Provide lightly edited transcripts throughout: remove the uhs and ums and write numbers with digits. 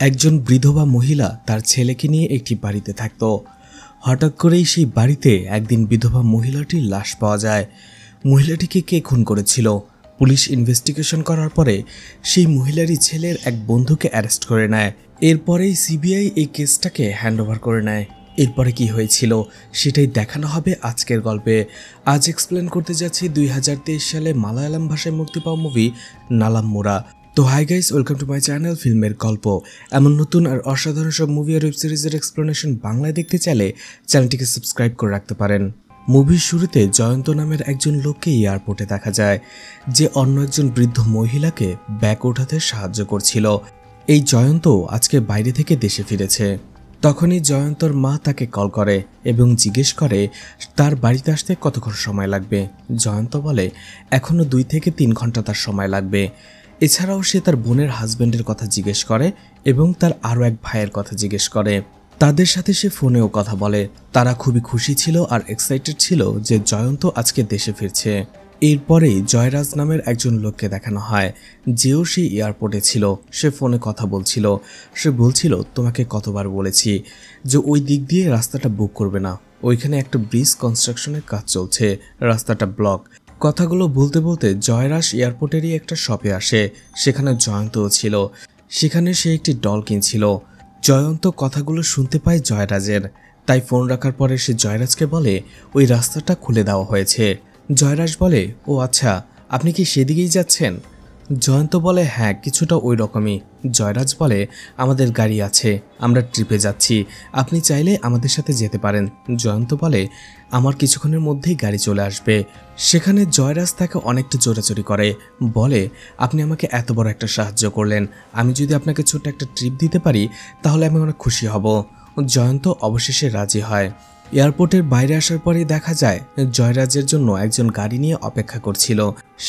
একজন বিধবা মহিলা তার ছেলেকে নিয়ে একটি বাড়িতে থাকত। হঠাৎ করেই সেই বাড়িতে একদিন বিধবা মহিলাটির লাশ পাওয়া যায়। মহিলাটিকে কে খুন করেছিল? পুলিশ ইনভেস্টিগেশন করার পরে সেই মহিলারই ছেলের এক বন্ধুকে অ্যারেস্ট করে নেয়। এরপরেই সিবিআই এই কেসটাকে হ্যান্ডওভার করে নেয়। এরপরে কি হয়েছিল সেটাই দেখানো হবে আজকের গল্পে। আজ এক্সপ্লেন করতে যাচ্ছি 2023 সালে মালায়ালাম ভাষায় মুক্তি পাওয়া মুভি নালাম্মুরা। তো hi guys, welcome to my channel ফিল্মের গল্প। এমন নতুন আর অসাধারণ সব মুভি আর ওয়েব সিরিজের এক্সপ্লেনেশন বাংলায় দেখতে চাইলে চ্যানেলটিকে সাবস্ক্রাইব করে রাখতে পারেন। মুভির শুরুতে জয়ন্ত নামের একজন লোককে এয়ারপোর্টে দেখা যায়, যে অন্য একজন বৃদ্ধ মহিলাকে ব্যাগ ওঠাতে সাহায্য করছিল। এই জয়ন্ত আজকে বাইরে থেকে দেশে ফিরেছে। তখনই জয়ন্তর মা তাকে কল করে এবং জিজ্ঞেস করে তার বাড়িতে আসতে কতক্ষণ সময় লাগবে। জয়ন্ত বলে এখনও 2 থেকে 3 ঘন্টা তার সময় লাগবে। এছাড়াও সে তার বোনের হাজবেন্ডের কথা জিজ্ঞেস করে এবং তার আরও এক ভাইয়ের কথা জিজ্ঞেস করে। তাদের সাথে সে ফোনেও কথা বলে। তারা খুবই খুশি ছিল আর এক্সাইটেড ছিল যে জয়ন্ত আজকে দেশে ফিরছে। এরপরেই জয়রাজ নামের একজন লোককে দেখানো হয়, যেও সেই এয়ারপোর্টে ছিল। সে ফোনে কথা বলছিল। সে বলছিল, তোমাকে কতবার বলেছি যে ওই দিক দিয়ে রাস্তাটা বুক করবে না, ওইখানে একটা ব্রিজ কনস্ট্রাকশনের কাজ চলছে, রাস্তাটা ব্লক। কথাগুলো বলতে বলতে জয়রাজ এয়ারপোর্টেরই একটা শপে আসে। সেখানে জয়ন্তও ছিল। সেখানে সে একটি ডল কিনছিল। জয়ন্ত কথাগুলো শুনতে পায় জয়রাজের, তাই ফোন রাখার পরে সে জয়রাজকে বলে ওই রাস্তাটা খুলে দেওয়া হয়েছে। জয়রাজ বলে, ও আচ্ছা, আপনি কি সেদিকেই যাচ্ছেন? জয়ন্ত বলে, হ্যাঁ, কিছুটা ওই রকমই। জয়রাজ বলে, আমাদের গাড়ি আছে, আমরা ট্রিপে যাচ্ছি, আপনি চাইলে আমাদের সাথে যেতে পারেন। জয়ন্ত বলে, আমার কিছুক্ষণের মধ্যেই গাড়ি চলে আসবে। সেখানে জয়রাজ তাকে অনেকটা জোরাজুরি করে, বলে, আপনি আমাকে এত বড় একটা সাহায্য করলেন, আমি যদি আপনাকে ছোট্ট একটা ট্রিপ দিতে পারি তাহলে আমি অনেক খুশি হব। জয়ন্ত অবশেষে রাজি হয়। এয়ারপোর্টের বাইরে আসার পরেই দেখা যায় জয়রাজের জন্য একজন গাড়ি নিয়ে অপেক্ষা করছিল।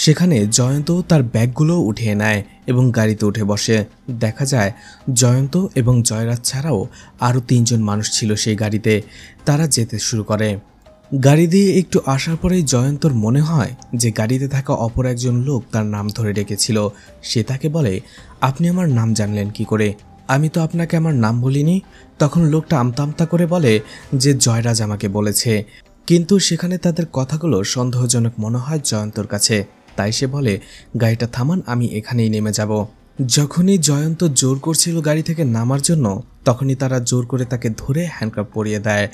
সেখানে জয়ন্ত তার ব্যাগগুলো উঠিয়ে নেয় এবং গাড়িতে উঠে বসে। দেখা যায় জয়ন্ত এবং জয়রাজ ছাড়াও আরও 3 জন মানুষ ছিল সেই গাড়িতে। তারা যেতে শুরু করে। গাড়ি দিয়ে একটু আসার পরেই জয়ন্তর মনে হয় যে গাড়িতে থাকা অপর একজন লোক তার নাম ধরে ডেকেছিল। সে তাকে বলে, আপনি আমার নাম জানলেন কি করে? আমি তো আপনাকে আমার নাম বলিনি। তখন লোকটা আমতা আমতা করে বলে যে জয়রাজ আমাকে বলেছে। কিন্তু সেখানে তাদের কথাগুলো সন্দেহজনক মনে হয় জয়ন্তর কাছে। তাই সে বলে, গাড়িটা থামান, আমি এখানেই নেমে যাব। যখনই জয়ন্ত জোর করছিল গাড়ি থেকে নামার জন্য, তখনই তারা জোর করে তাকে ধরে হ্যান্ডকাপ পরিয়ে দেয়।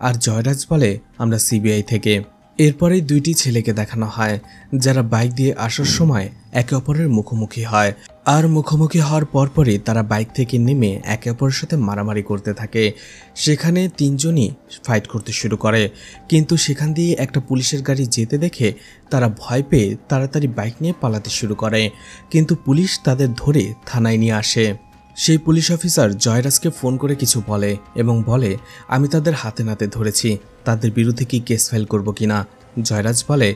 আর জয়রাজ বলে, আমরা সিবিআই থেকে। এরপরেই 2টি ছেলেকে দেখানো হয়, যারা বাইক দিয়ে আসার সময় একে অপরের মুখোমুখি হয়। আর মুখোমুখি হওয়ার পরপরই তারা বাইক থেকে নেমে একে অপরের সাথে মারামারি করতে থাকে। সেখানে 3 জনই ফাইট করতে শুরু করে। কিন্তু সেখান দিয়ে একটা পুলিশের গাড়ি যেতে দেখে তারা ভয় পেয়ে তাড়াতাড়ি বাইক নিয়ে পালাতে শুরু করে। কিন্তু পুলিশ তাদের ধরে থানায় নিয়ে আসে। সেই পুলিশ অফিসার জয়রাজকে ফোন করে কিছু বলে এবং বলে, আমি তাদের হাতে নাতে ধরেছি, তাদের বিরুদ্ধে কি কেস ফাইল করব কিনা। জয়রাজ বলে,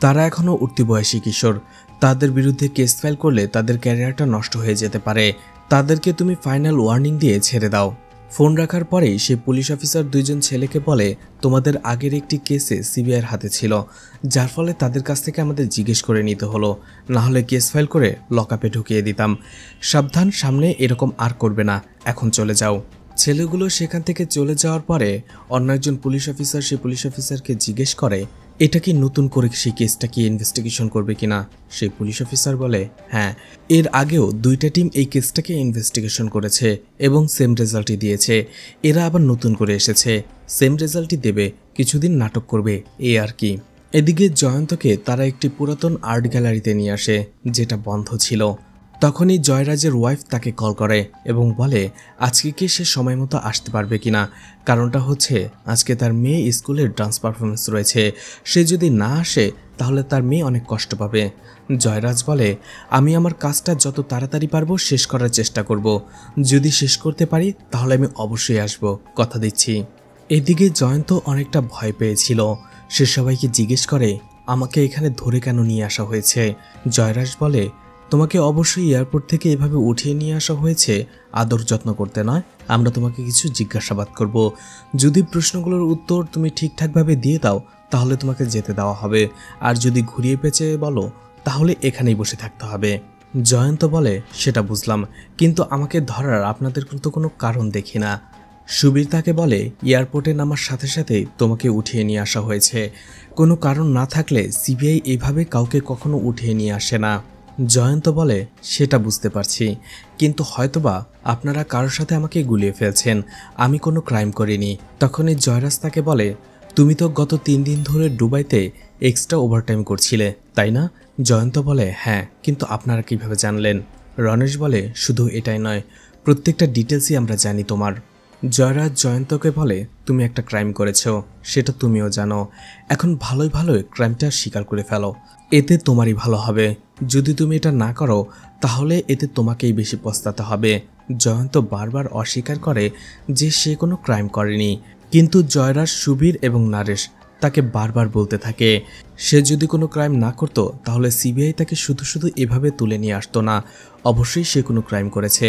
তারা এখনও উঠতি বয়সী কিশোর, তাদের বিরুদ্ধে কেস ফাইল করলে তাদের ক্যারিয়ারটা নষ্ট হয়ে যেতে পারে, তাদেরকে তুমি ফাইনাল ওয়ার্নিং দিয়ে ছেড়ে দাও। ফোন রাখার পরেই সে পুলিশ অফিসার 2 জন ছেলেকে বলে, তোমাদের আগের একটি কেসে সিবিআইয়ের হাতে ছিল, যার ফলে তাদের কাছ থেকে আমাদের জিজ্ঞেস করে নিতে হলো, না হলে কেস ফাইল করে লকআপে ঢুকিয়ে দিতাম। সাবধান, সামনে এরকম আর করবে না, এখন চলে যাও। ছেলেগুলো সেখান থেকে চলে যাওয়ার পরে অন্য একজন পুলিশ অফিসার সেই পুলিশ অফিসারকে জিজ্ঞেস করে, এটা কি নতুন করে সেই কেসটা কি ইনভেস্টিগেশন করবে কিনা? সেই পুলিশ অফিসার বলে, হ্যাঁ, এর আগেও 2টা টিম এই কেসটাকে ইনভেস্টিগেশন করেছে এবং সেম রেজাল্টই দিয়েছে। এরা আবার নতুন করে এসেছে, সেম রেজাল্টই দেবে, কিছুদিন নাটক করবে, এই আর কি। এদিকে জয়ন্তকে তারা একটি পুরাতন আর্ট গ্যালারিতে নিয়ে আসে, যেটা বন্ধ ছিল। তখনই জয়রাজের ওয়াইফ তাকে কল করে এবং বলে আজকে কি সে সময় মতো আসতে পারবে কিনা। কারণটা হচ্ছে আজকে তার মেয়ে স্কুলের ডান্স পারফরমেন্স রয়েছে, সে যদি না আসে তাহলে তার মেয়ে অনেক কষ্ট পাবে। জয়রাজ বলে, আমি আমার কাজটা যত তাড়াতাড়ি পারবো শেষ করার চেষ্টা করব, যদি শেষ করতে পারি তাহলে আমি অবশ্যই আসব, কথা দিচ্ছি। এদিকে জয়ন্ত অনেকটা ভয় পেয়েছিল। সে সবাইকে জিজ্ঞেস করে, আমাকে এখানে ধরে কেন নিয়ে আসা হয়েছে? জয়রাজ বলে, তোমাকে অবশ্যই এয়ারপোর্ট থেকে এভাবে উঠিয়ে নিয়ে আসা হয়েছে আদর যত্ন করতে নয়, আমরা তোমাকে কিছু জিজ্ঞাসাবাদ করব। যদি প্রশ্নগুলোর উত্তর তুমি ঠিকঠাকভাবে দিয়ে দাও তাহলে তোমাকে যেতে দেওয়া হবে, আর যদি ঘুরিয়ে পেঁচে বলো তাহলে এখানেই বসে থাকতে হবে। জয়ন্ত বলে, সেটা বুঝলাম, কিন্তু আমাকে ধরার আপনাদের তো কোনো কারণ দেখি না। সুবীর তাকে বলে, এয়ারপোর্টে নামার সাথে সাথে তোমাকে উঠিয়ে নিয়ে আসা হয়েছে। কোনো কারণ না থাকলে সিবিআই এইভাবে কাউকে কখনো উঠিয়ে নিয়ে আসে না। জয়ন্ত বলে, সেটা বুঝতে পারছি, কিন্তু হয়তোবা আপনারা কারোর সাথে আমাকে গুলিয়ে ফেলছেন, আমি কোনো ক্রাইম করিনি। তখনই জয়রাজ তাকে বলে, তুমি তো গত 3 দিন ধরে দুবাইতে এক্সট্রা ওভারটাইম করছিলে, তাই না? জয়ন্ত বলে, হ্যাঁ, কিন্তু আপনারা কিভাবে জানলেন? রণেশ বলে, শুধু এটাই নয়, প্রত্যেকটা ডিটেলসই আমরা জানি তোমার। জয়রাজ জয়ন্তকে বলে, তুমি একটা ক্রাইম করেছ, সেটা তুমিও জানো, এখন ভালোই ভালোই ক্রাইমটা স্বীকার করে ফেলো, এতে তোমারই ভালো হবে। যদি তুমি এটা না করো তাহলে এতে তোমাকেই বেশি পস্তাতে হবে। জয়ন্ত বারবার অস্বীকার করে যে সে কোনো ক্রাইম করেনি, কিন্তু জয়রাজ, সুবীর এবং নারেশ তাকে বারবার বলতে থাকে সে যদি কোনো ক্রাইম না করত তাহলে সিবিআই তাকে শুধু শুধু এভাবে তুলে নিয়ে আসতো না, অবশ্যই সে কোনো ক্রাইম করেছে।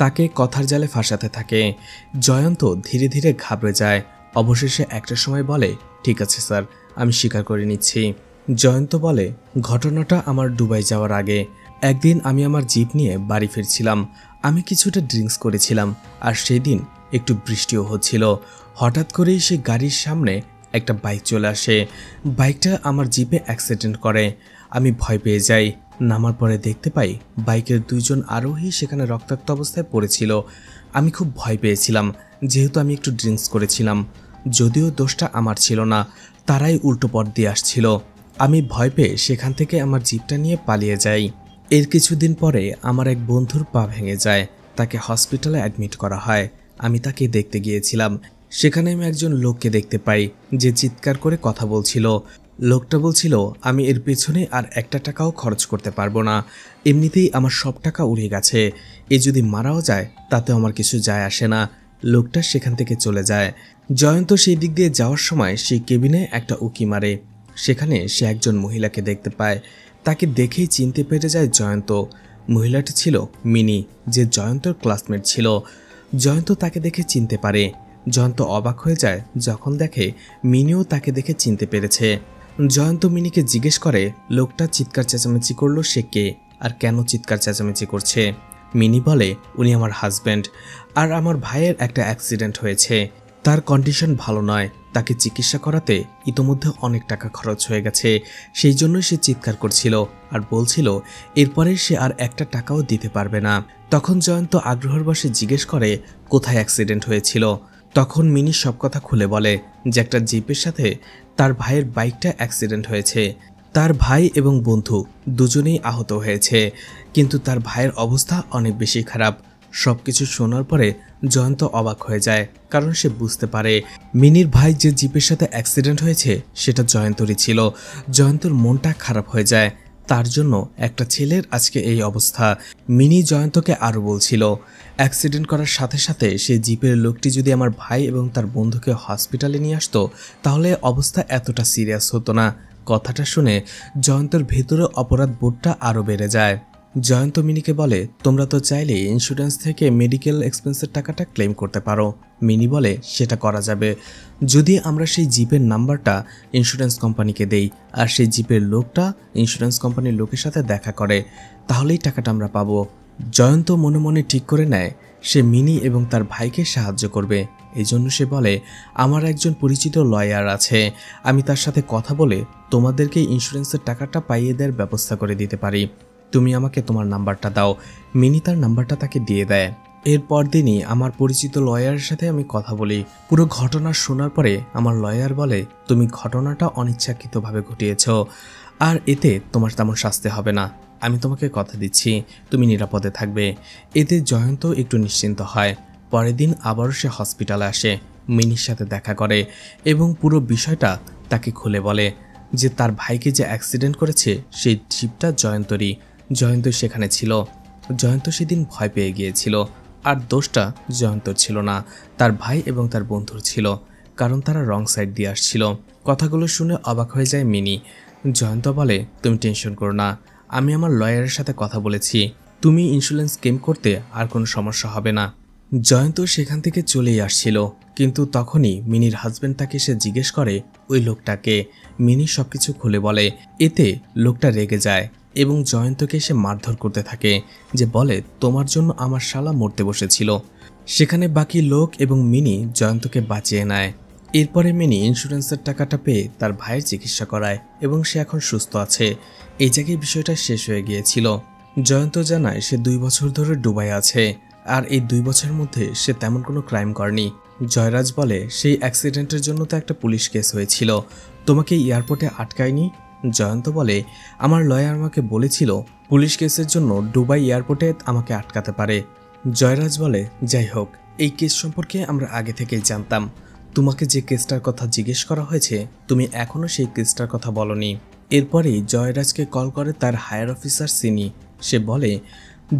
তাকে কথার জালে ফাঁসাতে থাকে। জয়ন্ত ধীরে ধীরে ঘাবড়ে যায়। অবশেষে একটা সময় বলে, ঠিক আছে স্যার, আমি স্বীকার করে নিচ্ছি। জয়ন্ত বলে, ঘটনাটা আমার দুবাই যাওয়ার আগে একদিন আমি আমার জিপ নিয়ে বাড়ি ফিরছিলাম। আমি কিছুটা ড্রিঙ্কস করেছিলাম, আর সেই দিন একটু বৃষ্টিও হচ্ছিল। হঠাৎ করেই সে গাড়ির সামনে একটা বাইক চলে আসে। বাইকটা আমার জিপে অ্যাক্সিডেন্ট করে। আমি ভয় পেয়ে যাই। নামার পরে দেখতে পাই বাইকের 2 জন আরোহী সেখানে রক্তাক্ত অবস্থায় পড়েছিল। আমি খুব ভয় পেয়েছিলাম, যেহেতু আমি একটু ড্রিঙ্কস করেছিলাম। যদিও দোষটা আমার ছিল না, তারাই উল্টো পথ দিয়ে আসছিল। আমি ভয় পেয়ে সেখান থেকে আমার জিপটা নিয়ে পালিয়ে যাই। এর কিছুদিন পরে আমার এক বন্ধুর পা ভেঙে যায়, তাকে হসপিটালে অ্যাডমিট করা হয়। আমি তাকে দেখতে গিয়েছিলাম। সেখানে আমি একজন লোককে দেখতে পাই যে চিৎকার করে কথা বলছিল। লোকটা বলছিল, আমি এর পেছনে আর 1 টাকাও খরচ করতে পারবো না, এমনিতেই আমার সব টাকা উড়ে গেছে, এ যদি মারাও যায় তাতে আমার কিছু যায় আসে না। লোকটা সেখান থেকে চলে যায়। জয়ন্ত সেই দিক দিয়ে যাওয়ার সময় সেই কেবিনে একটা উকি মারে। সেখানে সে একজন মহিলাকে দেখতে পায়। তাকে দেখেই চিনতে পেরে যায় জয়ন্ত। মহিলাটি ছিল মিনি, যে জয়ন্তর ক্লাসমেট ছিল। জয়ন্ত তাকে দেখে চিনতে পারে। জয়ন্ত অবাক হয়ে যায় যখন দেখে মিনিও তাকে দেখে চিনতে পেরেছে। জয়ন্ত মিনিকে জিজ্ঞেস করে, লোকটা চিৎকার চেঁচামেচি করলো সে কে, আর কেন চিৎকার চেঁচামেচি করছে? মিনি বলে, উনি আমার হাজব্যান্ড, আর আমার ভাইয়ের একটা অ্যাক্সিডেন্ট হয়েছে, তার কন্ডিশন ভালো নয়, তাকে চিকিৎসা করাতে ইতোমধ্যে অনেক টাকা খরচ হয়ে গেছে, সেই জন্যই সে চিৎকার করছিল আর বলছিল এরপরে সে আর 1 টাকাও দিতে পারবে না। তখন জয়ন্ত আগ্রহের বশে জিজ্ঞেস করে, কোথায় অ্যাক্সিডেন্ট হয়েছিল? তখন মিনি সব কথা খুলে বলে যে একটা জিপের সাথে তার ভাইয়ের বাইকটা অ্যাক্সিডেন্ট হয়েছে। তার ভাই এবং বন্ধু দুজনেই আহত হয়েছে, কিন্তু তার ভাইয়ের অবস্থা অনেক বেশি খারাপ। সবকিছু শোনার পরে জয়ন্ত অবাক হয়ে যায়, কারণ সে বুঝতে পারে মিনির ভাই যে জিপের সাথে অ্যাক্সিডেন্ট হয়েছে সেটা জয়ন্তরই ছিল। জয়ন্তর মনটা খারাপ হয়ে যায়, তার জন্য একটা ছেলের আজকে এই অবস্থা। মিনি জয়ন্তকে আরও বলছিল, অ্যাক্সিডেন্ট করার সাথে সাথে সেই জিপের লোকটি যদি আমার ভাই এবং তার বন্ধুকে হসপিটালে নিয়ে আসতো তাহলে অবস্থা এতটা সিরিয়াস হতো না। কথাটা শুনে জয়ন্তর ভেতরে অপরাধ বোধটা আরও বেড়ে যায়। জয়ন্ত মিনিকে বলে, তোমরা তো চাইলে ইন্স্যুরেন্স থেকে মেডিকেল এক্সপেন্সের টাকাটা ক্লেম করতে পারো। মিনি বলে, সেটা করা যাবে যদি আমরা সেই জিপের নাম্বারটা ইন্স্যুরেন্স কোম্পানিকে দেই, আর সেই জিপের লোকটা ইন্স্যুরেন্স কোম্পানির লোকের সাথে দেখা করে, তাহলেই টাকাটা আমরা পাবো। জয়ন্ত মনে মনে ঠিক করে নেয় সে মিনি এবং তার ভাইকে সাহায্য করবে। এই জন্য সে বলে, আমার একজন পরিচিত লয়ার আছে, আমি তার সাথে কথা বলে তোমাদেরকে ইন্স্যুরেন্সের টাকাটা পাইয়ে দেওয়ার ব্যবস্থা করে দিতে পারি, তুমি আমাকে তোমার নাম্বারটা দাও। মিনি তার নাম্বারটা তাকে দিয়ে দেয়। এরপর দিনই আমার পরিচিত লয়ারের সাথে আমি কথা বলি। পুরো ঘটনা শোনার পরে আমার লয়ার বলে, তুমি ঘটনাটা অনিচ্ছাকৃতভাবে ঘটিয়েছ, আর এতে তোমার তেমন শাস্তি হবে না, আমি তোমাকে কথা দিচ্ছি তুমি নিরাপদে থাকবে। এতে জয়ন্ত একটু নিশ্চিন্ত হয়। পরের দিন আবারও সে হসপিটালে আসে, মিনির সাথে দেখা করে এবং পুরো বিষয়টা তাকে খুলে বলে যে তার ভাইকে যে অ্যাক্সিডেন্ট করেছে সেই জিপটা জয়ন্তরই। জয়ন্ত সেখানে ছিল। জয়ন্ত সেদিন ভয় পেয়ে গিয়েছিল, আর দোষটা জয়ন্তর ছিল না, তার ভাই এবং তার বন্ধুর ছিল, কারণ তারা রং সাইড দিয়ে আসছিল। কথাগুলো শুনে অবাক হয়ে যায় মিনি। জয়ন্ত বলে, তুমি টেনশন করো না, আমি আমার লয়ারের সাথে কথা বলেছি, তুমি ইন্স্যুরেন্স ক্লেম করতে আর কোনো সমস্যা হবে না। জয়ন্ত সেখান থেকে চলেই আসছিল, কিন্তু তখনই মিনির হাজব্যান্ড তাকে এসে জিজ্ঞেস করে ওই লোকটাকে। মিনি সবকিছু খুলে বলে। এতে লোকটা রেগে যায় এবং জয়ন্তকে সে মারধর করতে থাকে, যে বলে তোমার জন্য আমার শালা মরতে বসেছিল। সেখানে বাকি লোক এবং মিনি জয়ন্তকে বাঁচিয়ে নেয়। এরপরে মিনি ইন্স্যুরেন্সের টাকাটা পেয়ে তার ভাইয়ের চিকিৎসা করায় এবং সে এখন সুস্থ আছে। এই জায়গায় বিষয়টা শেষ হয়ে গিয়েছিল। জয়ন্ত জানায় সে 2 বছর ধরে দুবাই আছে, আর এই 2 বছরের মধ্যে সে তেমন কোনো ক্রাইম করেনি। জয়রাজ বলে সেই অ্যাক্সিডেন্টের জন্য তো একটা পুলিশ কেস হয়েছিল, তোমাকে এয়ারপোর্টে আটকায়নি? জয়ন্ত বলে আমার লয়ার আমাকে বলেছিল পুলিশ কেসের জন্য দুবাই এয়ারপোর্টে আমাকে আটকাতে পারে। জয়রাজ বলে যাই হোক, এই কেস সম্পর্কে আমরা আগে থেকেই জানতাম। তোমাকে যে কেসটার কথা জিজ্ঞেস করা হয়েছে তুমি এখনও সেই কেসটার কথা বলনি। এরপরেই জয়রাজকে কল করে তার হায়ার অফিসার সিনি। সে বলে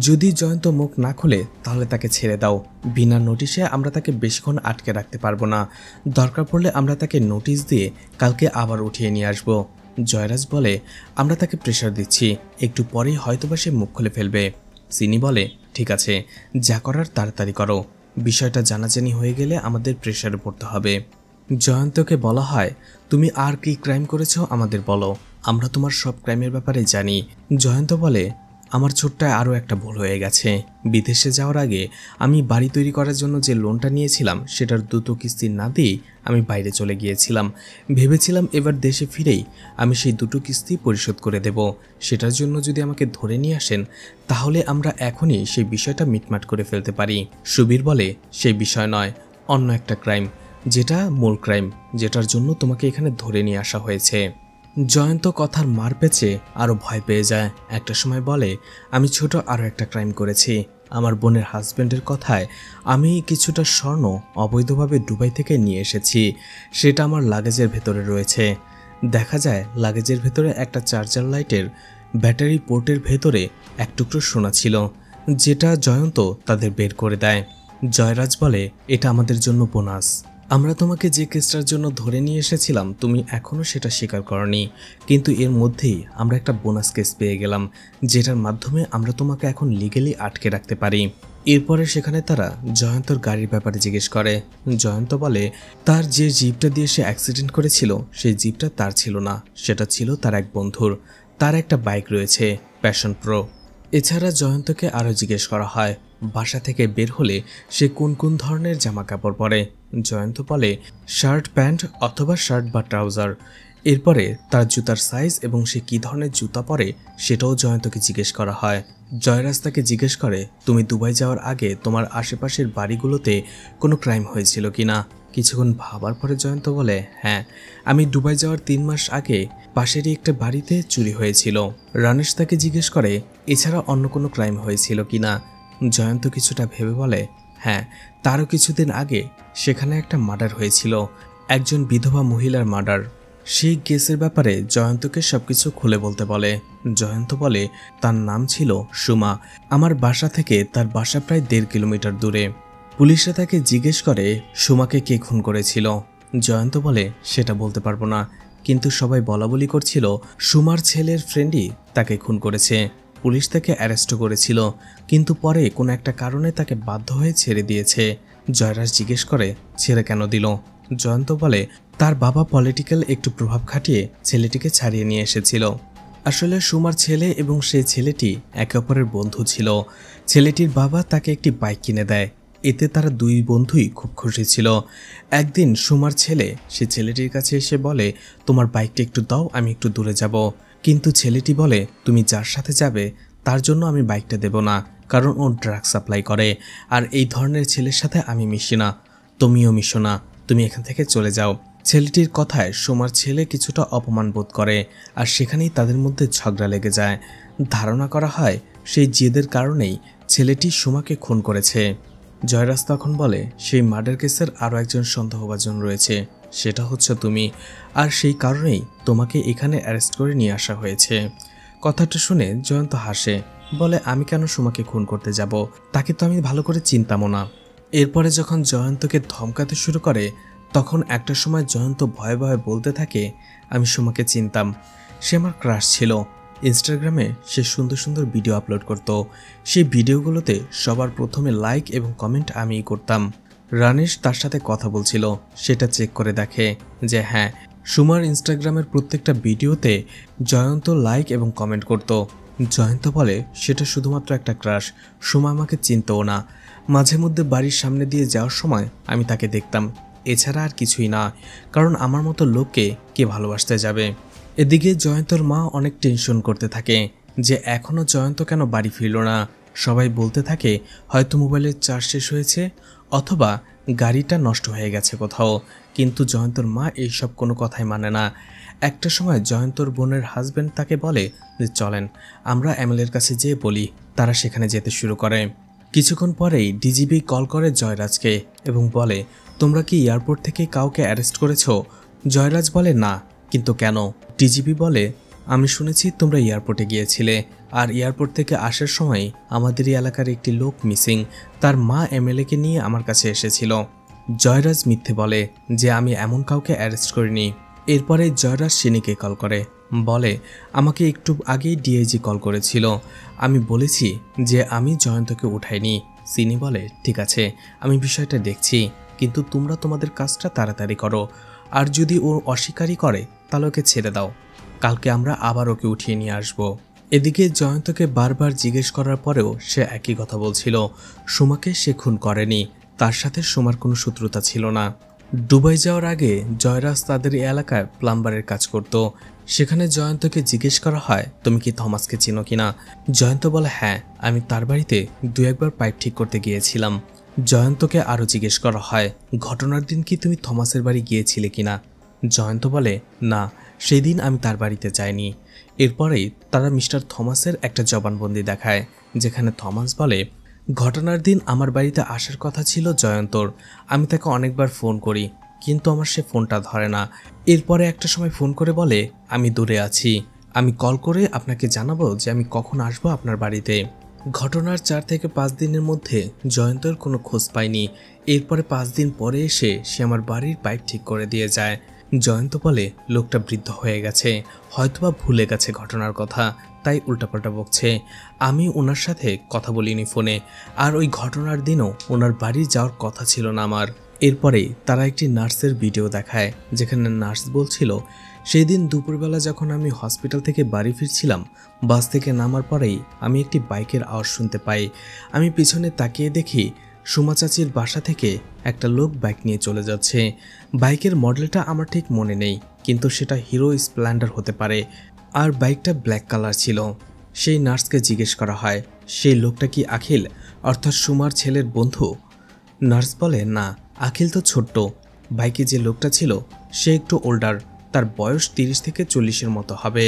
যদি জয়ন্ত মুখ না খুলে তাহলে তাকে ছেড়ে দাও। বিনা নোটিশে আমরা তাকে বেশিক্ষণ আটকে রাখতে পারবো না। দরকার পড়লে আমরা তাকে নোটিশ দিয়ে কালকে আবার উঠিয়ে নিয়ে আসবো। জয়রাজ বলে আমরা তাকে প্রেশার দিচ্ছি, একটু পরেই হয়তোবা সে মুখ খুলে ফেলবে। সিনি বলে ঠিক আছে, যা করার তাড়াতাড়ি করো, বিষয়টা জানাজানি হয়ে গেলে আমাদের প্রেশারে পড়তে হবে। জয়ন্তকে বলা হয় তুমি আর কি ক্রাইম করেছো আমাদের বলো, আমরা তোমার সব ক্রাইমের ব্যাপারে জানি। জয়ন্ত বলে আমার ছোট্টায় আরও একটা ভুল হয়ে গেছে। বিদেশে যাওয়ার আগে আমি বাড়ি তৈরি করার জন্য যে লোনটা নিয়েছিলাম সেটার 2টো কিস্তি না দিয়েই আমি বাইরে চলে গিয়েছিলাম। ভেবেছিলাম এবার দেশে ফিরেই আমি সেই 2টো কিস্তি পরিশোধ করে দেব। সেটার জন্য যদি আমাকে ধরে নিয়ে আসেন তাহলে আমরা এখনই সেই বিষয়টা মিটমাট করে ফেলতে পারি। সুবীর বলে সেই বিষয় নয়, অন্য একটা ক্রাইম, যেটা মূল ক্রাইম, যেটার জন্য তোমাকে এখানে ধরে নিয়ে আসা হয়েছে। জয়ন্ত কথার মার পেঁচে আরও ভয় পেয়ে যায়। একটা সময় বলে আমি ছোট আরও একটা ক্রাইম করেছি। আমার বোনের হাজব্যান্ডের কথায় আমি কিছুটা স্বর্ণ অবৈধভাবে দুবাই থেকে নিয়ে এসেছি, সেটা আমার লাগেজের ভেতরে রয়েছে। দেখা যায় লাগেজের ভেতরে একটা চার্জার লাইটের ব্যাটারি পোর্টের ভেতরে এক টুকরো সোনা ছিল, যেটা জয়ন্ত তাদের বের করে দেয়। জয়রাজ বলে এটা আমাদের জন্য বোনাস। আমরা তোমাকে যে কেসটার জন্য ধরে নিয়ে এসেছিলাম তুমি এখনও সেটা স্বীকার করনি, কিন্তু এর মধ্যেই আমরা একটা বোনাস কেস পেয়ে গেলাম, যেটার মাধ্যমে আমরা তোমাকে এখন লিগ্যালি আটকে রাখতে পারি। এরপরে সেখানে তারা জয়ন্তর গাড়ির ব্যাপারে জিজ্ঞেস করে। জয়ন্ত বলে তার যে জিপটা দিয়ে সে অ্যাক্সিডেন্ট করেছিল সেই জিপটা তার ছিল না, সেটা ছিল তার এক বন্ধুর। তার একটা বাইক রয়েছে, প্যাশন প্রো। এছাড়া জয়ন্তকে আরও জিজ্ঞেস করা হয় বাসা থেকে বের হলে সে কোন কোন ধরনের জামা কাপড় পরে। জয়ন্ত বলে শার্ট প্যান্ট অথবা শার্ট বা ট্রাউজার। এরপরে তার জুতার সাইজ এবং সে কী ধরনের জুতা পরে সেটাও জয়ন্তকে জিজ্ঞেস করা হয়। জয়রাজ তাকে জিজ্ঞেস করে তুমি দুবাই যাওয়ার আগে তোমার আশেপাশের বাড়িগুলোতে কোনো ক্রাইম হয়েছিল কি না। কিছুক্ষণ ভাবার পরে জয়ন্ত বলে হ্যাঁ, আমি দুবাই যাওয়ার 3 মাস আগে পাশেরই একটা বাড়িতে চুরি হয়েছিল। রানেশ তাকে জিজ্ঞেস করে এছাড়া অন্য কোনো ক্রাইম হয়েছিল কি না। জয়ন্ত কিছুটা ভেবে বলে হ্যাঁ, তারও কিছুদিন আগে সেখানে একটা মার্ডার হয়েছিল, একজন বিধবা মহিলার মার্ডার। সেই কেসের ব্যাপারে জয়ন্তকে সবকিছু খুলে বলতে বলে। জয়ন্ত বলে তার নাম ছিল সুমা। আমার বাসা থেকে তার বাসা প্রায় 1.5 কিলোমিটার দূরে। পুলিশরা তাকে জিজ্ঞেস করে সুমাকে কে খুন করেছিল। জয়ন্ত বলে সেটা বলতে পারবো না, কিন্তু সবাই বলাবলি করছিল সুমার ছেলের ফ্রেন্ডই তাকে খুন করেছে। পুলিশ তাকে অ্যারেস্ট করেছিল, কিন্তু পরে কোনো একটা কারণে তাকে বাধ্য হয়ে ছেড়ে দিয়েছে। জয়রাজ জিজ্ঞেস করে ছেড়ে কেন দিল। জয়ন্ত বলে তার বাবা পলিটিক্যাল একটু প্রভাব খাটিয়ে ছেলেটিকে ছাড়িয়ে নিয়ে এসেছিল। আসলে সুমার ছেলে এবং সেই ছেলেটি একে অপরের বন্ধু ছিল। ছেলেটির বাবা তাকে একটি বাইক কিনে দেয়, এতে তারা 2 বন্ধুই খুব খুশি ছিল। একদিন সুমার ছেলে সে ছেলেটির কাছে এসে বলে তোমার বাইকটা একটু দাও, আমি একটু দূরে যাব। কিন্তু ছেলেটি বলে তুমি যার সাথে যাবে তার জন্য আমি বাইকটা দেব না, কারণ ও ড্রাগ সাপ্লাই করে, আর এই ধরনের ছেলের সাথে আমি মিশি না, তুমিও মিশো না, তুমি এখান থেকে চলে যাও। ছেলেটির কথায় সুমার ছেলে কিছুটা অপমান বোধ করে, আর সেখানেই তাদের মধ্যে ঝগড়া লেগে যায়। ধারণা করা হয় সেই জেদের কারণেই ছেলেটি সুমাকে খুন করেছে। জয়রাজ তখন বলে সেই মার্ডার কেসের আরও একজন সন্দেহভাজন রয়েছে, সেটা হচ্ছে তুমি, আর সেই কারণেই তোমাকে এখানে অ্যারেস্ট করে নিয়ে আসা হয়েছে। কথাটা শুনে জয়ন্ত হাসে, বলে আমি কেন সুমাকে খুন করতে যাব, তাকে তো আমি ভালো করে চিনতামও না। এরপরে যখন জয়ন্তকে ধমকাতে শুরু করে তখন একটা সময় জয়ন্ত ভয়ে ভয়ে বলতে থাকে আমি সুমাকে চিনতাম, সে আমার ক্রাশ ছিল। ইনস্টাগ্রামে সে সুন্দর সুন্দর ভিডিও আপলোড করত, সেই ভিডিওগুলোতে সবার প্রথমে লাইক এবং কমেন্ট আমিই করতাম। রানেশ তার সাথে কথা বলছিল, সেটা চেক করে দেখে যে হ্যাঁ, সুমার ইনস্টাগ্রামের প্রত্যেকটা ভিডিওতে জয়ন্ত লাইক এবং কমেন্ট করত। জয়ন্ত বলে সেটা শুধুমাত্র একটা ক্রাশ, সোমা আমাকে চিনতও না। মাঝে মধ্যে বাড়ির সামনে দিয়ে যাওয়ার সময় আমি তাকে দেখতাম, এছাড়া আর কিছুই না, কারণ আমার মতো লোককে কে ভালোবাসতে যাবে। এদিকে জয়ন্তর মা অনেক টেনশন করতে থাকে যে এখনও জয়ন্ত কেন বাড়ি ফিরল না। সবাই বলতে থাকে হয়তো মোবাইলের চার্জ শেষ হয়েছে অথবা গাড়িটা নষ্ট হয়ে গেছে কোথাও, কিন্তু জয়ন্তর মা এইসব কোনো কথাই মানে না। একটা সময় জয়ন্তর বোনের হাজব্যান্ড তাকে বলে যে চলেন আমরা এমএলএর কাছে যেয়ে বলি, তারা সেখানে যেতে শুরু করে। কিছুক্ষণ পরেই ডিজিপি কল করে জয়রাজকে এবং বলে তোমরা কি এয়ারপোর্ট থেকে কাউকে অ্যারেস্ট করেছো? জয়রাজ বলে না, কিন্তু কেন? ডিজিপি বলে আমি শুনেছি তোমরা এয়ারপোর্টে গিয়েছিলে, আর এয়ারপোর্ট থেকে আসার সময় আমাদেরই এলাকার একটি লোক মিসিং, তার মা এমএলএকে নিয়ে আমার কাছে এসেছিল। জয়রাজ মিথ্যে বলে যে আমি এমন কাউকে অ্যারেস্ট করিনি। এরপরে জয়রাজ সিনিকে কল করে, বলে আমাকে একটু আগেই ডিআইজি কল করেছিল, আমি বলেছি যে আমি জয়ন্তকে উঠাইনি। সিনি বলে ঠিক আছে, আমি বিষয়টা দেখছি, কিন্তু তোমরা তোমাদের কাজটা তাড়াতাড়ি করো, আর যদি ও অস্বীকারই করে তাহলে ওকে ছেড়ে দাও, কালকে আমরা আবার ওকে উঠিয়ে নিয়ে আসবো। এদিকে জয়ন্তকে বারবার জিজ্ঞেস করার পরেও সে একই কথা বলছিল, সোমাকে সে খুন করেনি, তার সাথে সোমার কোনো শত্রুতা ছিল না। দুবাই যাওয়ার আগে জয়রাজ তাদের এলাকায় প্লাম্বারের কাজ করত। সেখানে জয়ন্তকে জিজ্ঞেস করা হয় তুমি কি থমাসকে চিনো কিনা? জয়ন্ত বলে হ্যাঁ, আমি তার বাড়িতে দু একবার পাইপ ঠিক করতে গিয়েছিলাম। জয়ন্তকে আরও জিজ্ঞেস করা হয় ঘটনার দিন কি তুমি থমাসের বাড়ি গিয়েছিলে কিনা? জয়ন্ত বলে না, সেই দিন আমি তার বাড়িতে যাইনি। এরপরেই তারা মিস্টার থমাসের একটা জবানবন্দি দেখায়, যেখানে থমাস বলে ঘটনার দিন আমার বাড়িতে আসার কথা ছিল জয়ন্তর, আমি তাকে অনেকবার ফোন করি কিন্তু আমার সে ফোনটা ধরে না। এরপরে একটা সময় ফোন করে বলে আমি দূরে আছি, আমি কল করে আপনাকে জানাবো যে আমি কখন আসবো আপনার বাড়িতে। ঘটনার 4 থেকে 5 দিনের মধ্যে জয়ন্তর কোনো খোঁজ পাইনি। এরপরে 5 দিন পরে এসে সে আমার বাড়ির পাইপ ঠিক করে দিয়ে যায়। জয়ন্ত বলে লোকটা বৃদ্ধ হয়ে গেছে, হয়তোবা ভুলে গেছে ঘটনার কথা, তাই উল্টাপাল্টা বকছে। আমি ওনার সাথে কথা বলিনি ফোনে, আর ওই ঘটনার দিনও ওনার বাড়ি যাওয়ার কথা ছিল না আমার। এরপরে তারা একটি নার্সের ভিডিও দেখায়, যেখানে নার্স বলছিল সেই দিন দুপুরবেলা যখন আমি হসপিটাল থেকে বাড়ি ফিরছিলাম, বাস থেকে নামার পরেই আমি একটি বাইকের আওয়াজ শুনতে পাই। আমি পিছনে তাকিয়ে দেখি সুমা চাচির বাসা থেকে একটা লোক বাইক নিয়ে চলে যাচ্ছে। বাইকের মডেলটা আমার ঠিক মনে নেই, কিন্তু সেটা হিরো স্প্লেন্ডার হতে পারে, আর বাইকটা ব্ল্যাক কালার ছিল। সেই নার্সকে জিজ্ঞেস করা হয় সেই লোকটা কি আখিল, অর্থাৎ সুমার ছেলের বন্ধু? নার্স বলে না, আখিল তো ছোট্ট, বাইকে যে লোকটা ছিল সে একটু ওল্ডার, তার বয়স 30 থেকে 40-এর মতো হবে।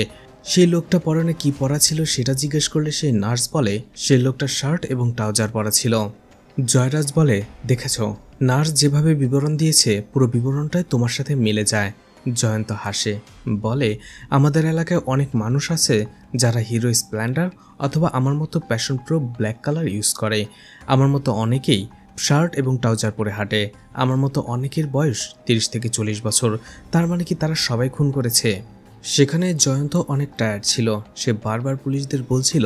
সেই লোকটা পরনে কি পরা ছিল সেটা জিজ্ঞেস করলে সেই নার্স বলে সেই লোকটা শার্ট এবং ট্রাউজার পরা ছিল। জয়রাজ বলে দেখেছ, নার্স যেভাবে বিবরণ দিয়েছে পুরো বিবরণটাই তোমার সাথে মিলে যায়। জয়ন্ত হাসে, বলে আমাদের এলাকায় অনেক মানুষ আছে যারা হিরো স্প্লেন্ডার অথবা আমার মতো passion pro black colour use করে, আমার মতো অনেকেই শার্ট এবং ট্রাউজার পরে হাঁটে, আমার মতো অনেকের বয়স 30 থেকে 40 বছর, তার মানে কি তারা সবাই খুন করেছে? সেখানে জয়ন্ত অনেক টায়ার্ড ছিল, সে বারবার পুলিশদের বলছিল